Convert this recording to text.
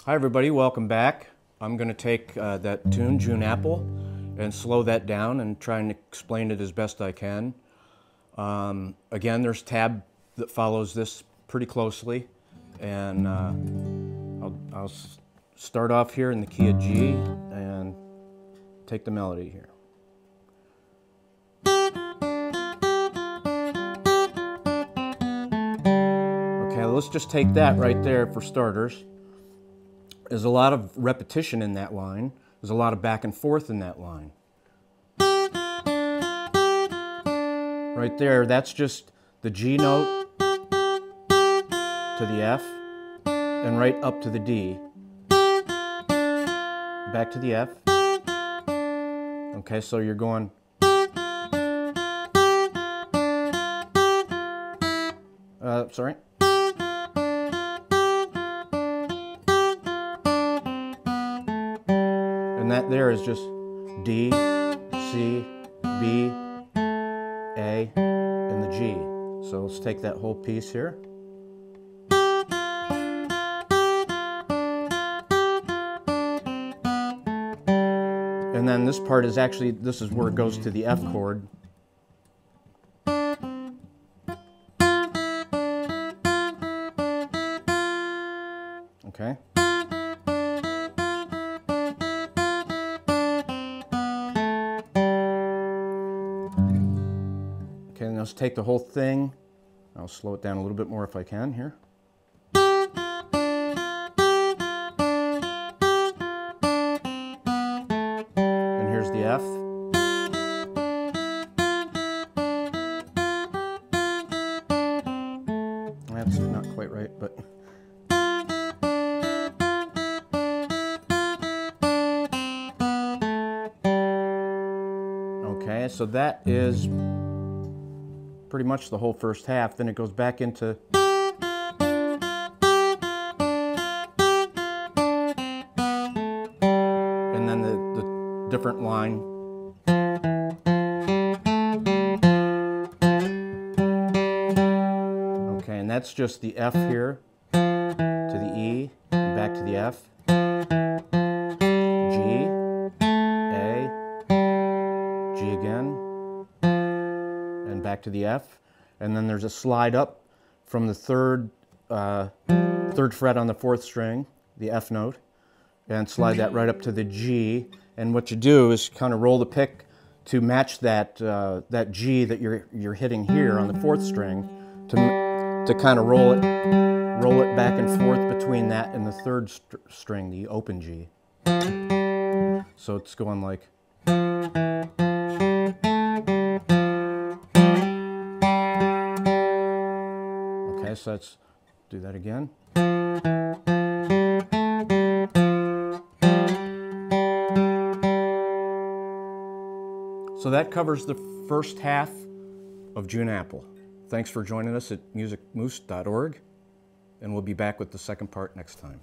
Hi everybody, welcome back. I'm going to take that tune, June Apple, and slow that down and try and explain it as best I can. Again, there's tab that follows this pretty closely, and I'll start off here in the key of G and take the melody here. Okay, let's just take that right there for starters. There's a lot of repetition in that line. There's a lot of back and forth in that line. Right there, that's just the G note to the F and right up to the D. Back to the F. Okay, so you're going. Sorry. And that there is just D, C, B, A, and the G. So let's take that whole piece here. And then this part is actually, this is where it goes to the F chord. Okay. Okay, now let's take the whole thing. I'll slow it down a little bit more if I can here. And here's the F. That's not quite right, but... Okay, so that is pretty much the whole first half. Then it goes back into and then the different line. Okay, and that's just the F here to the E, back to the F, G, A, G again, and back to the F, and then there's a slide up from the third fret on the fourth string, the F note, and slide that right up to the G. And what you do is kind of roll the pick to match that that G that you're hitting here on the fourth string, to kind of roll it back and forth between that and the third string, the open G. So it's going like. Okay, so let's do that again. So that covers the first half of June Apple. Thanks for joining us at musicmoose.org, and we'll be back with the second part next time.